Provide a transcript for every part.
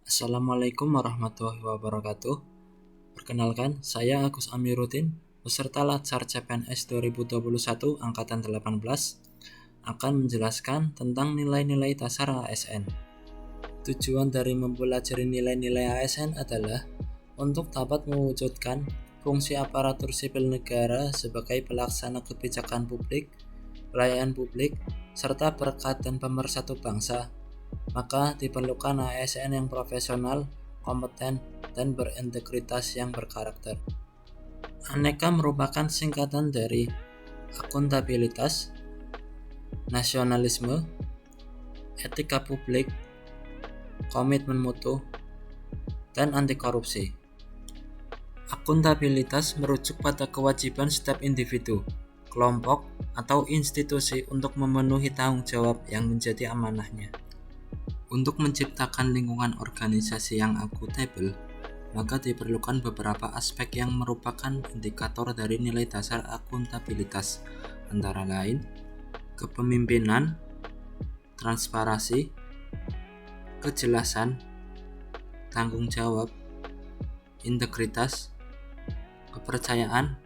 Assalamualaikum warahmatullahi wabarakatuh. Perkenalkan, saya Agus Amiruddin, peserta Latsar CPNS 2021 Angkatan 18, akan menjelaskan tentang nilai-nilai dasar ASN. Tujuan dari mempelajari nilai-nilai ASN adalah untuk dapat mewujudkan fungsi aparatur sipil negara sebagai pelaksana kebijakan publik, pelayanan publik, serta perekat dan pemersatu bangsa. Maka diperlukan ASN yang profesional, kompeten, dan berintegritas yang berkarakter. Aneka merupakan singkatan dari akuntabilitas, nasionalisme, etika publik, komitmen mutu, dan anti korupsi. Akuntabilitas merujuk pada kewajiban setiap individu, kelompok, atau institusi untuk memenuhi tanggung jawab yang menjadi amanahnya. Untuk menciptakan lingkungan organisasi yang akuntabel, maka diperlukan beberapa aspek yang merupakan indikator dari nilai dasar akuntabilitas, antara lain kepemimpinan, transparansi, kejelasan, tanggung jawab, integritas, kepercayaan,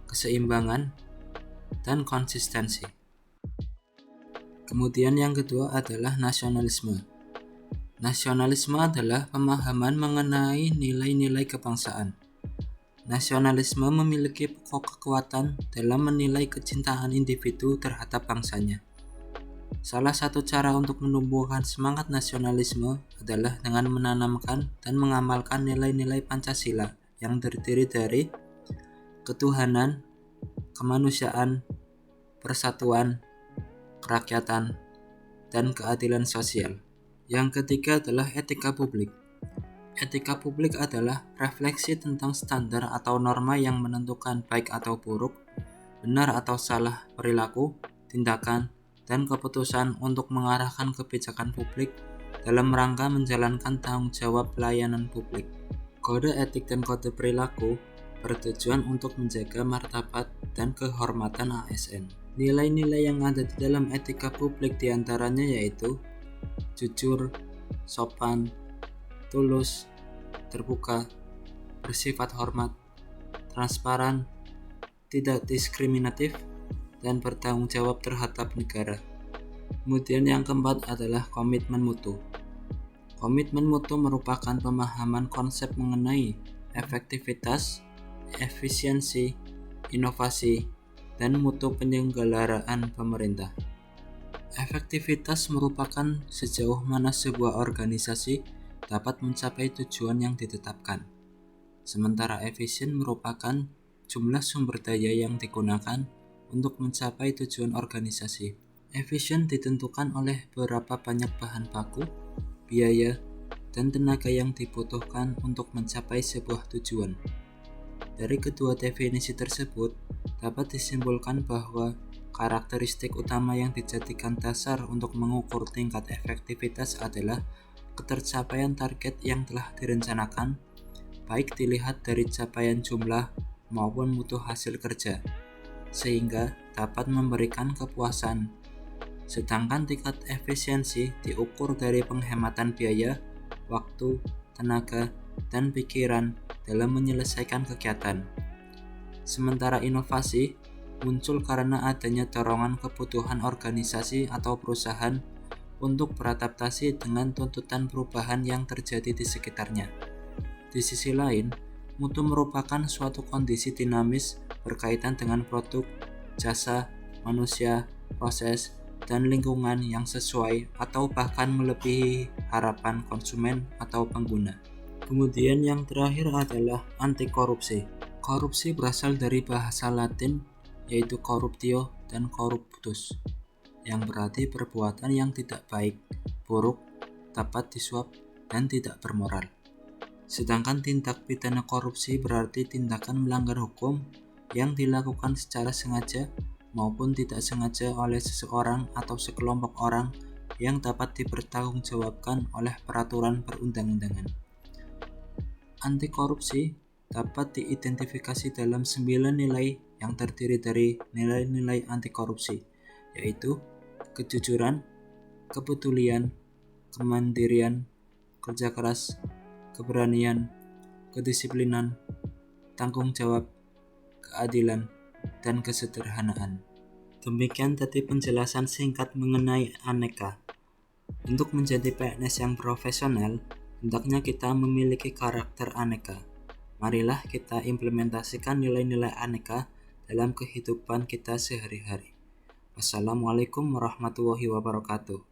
keseimbangan, dan konsistensi. Kemudian yang kedua adalah nasionalisme. Nasionalisme adalah pemahaman mengenai nilai-nilai kebangsaan. Nasionalisme memiliki pokok kekuatan dalam menilai kecintaan individu terhadap bangsanya. Salah satu cara untuk menumbuhkan semangat nasionalisme adalah dengan menanamkan dan mengamalkan nilai-nilai Pancasila yang terdiri dari ketuhanan, kemanusiaan, persatuan, kerakyatan, dan keadilan sosial. Yang ketiga adalah etika publik. Etika publik adalah refleksi tentang standar atau norma yang menentukan baik atau buruk, benar atau salah perilaku, tindakan, dan keputusan untuk mengarahkan kebijakan publik dalam rangka menjalankan tanggung jawab pelayanan publik. Kode etik dan kode perilaku bertujuan untuk menjaga martabat dan kehormatan ASN. Nilai-nilai yang ada di dalam etika publik diantaranya yaitu jujur, sopan, tulus, terbuka, bersifat hormat, transparan, tidak diskriminatif, dan bertanggung jawab terhadap negara. Kemudian yang keempat adalah komitmen mutu. Komitmen mutu merupakan pemahaman konsep mengenai efektivitas, efisiensi, inovasi, dan mutu penyelenggaraan pemerintah. Efektivitas merupakan sejauh mana sebuah organisasi dapat mencapai tujuan yang ditetapkan. Sementara efisien merupakan jumlah sumber daya yang digunakan untuk mencapai tujuan organisasi. Efisien ditentukan oleh berapa banyak bahan baku, biaya, dan tenaga yang dibutuhkan untuk mencapai sebuah tujuan. Dari kedua definisi tersebut, dapat disimpulkan bahwa karakteristik utama yang dijadikan dasar untuk mengukur tingkat efektivitas adalah ketercapaian target yang telah direncanakan, baik dilihat dari capaian jumlah maupun mutu hasil kerja, sehingga dapat memberikan kepuasan. Sedangkan tingkat efisiensi diukur dari penghematan biaya, waktu, tenaga, dan pikiran dalam menyelesaikan kegiatan. Sementara inovasi muncul karena adanya dorongan kebutuhan organisasi atau perusahaan untuk beradaptasi dengan tuntutan perubahan yang terjadi di sekitarnya. Di sisi lain, mutu merupakan suatu kondisi dinamis berkaitan dengan produk, jasa, manusia, proses, dan lingkungan yang sesuai atau bahkan melebihi harapan konsumen atau pengguna. Kemudian yang terakhir adalah anti korupsi. Korupsi berasal dari bahasa Latin yaitu corruptio dan corruptus, yang berarti perbuatan yang tidak baik, buruk, dapat disuap, dan tidak bermoral. Sedangkan tindak pidana korupsi berarti tindakan melanggar hukum yang dilakukan secara sengaja maupun tidak sengaja oleh seseorang atau sekelompok orang yang dapat dipertanggungjawabkan oleh peraturan perundang-undangan. Anti korupsi dapat diidentifikasi dalam 9 nilai yang terdiri dari nilai-nilai anti korupsi. yaitu kejujuran, kepedulian, kemandirian, kerja keras, keberanian, kedisiplinan, tanggung jawab, keadilan, dan kesederhanaan. Demikian tadi penjelasan singkat mengenai aneka. Untuk menjadi PNS yang profesional, hendaknya kita memiliki karakter aneka. Marilah kita implementasikan nilai-nilai aneka dalam kehidupan kita sehari-hari. Wassalamualaikum warahmatullahi wabarakatuh.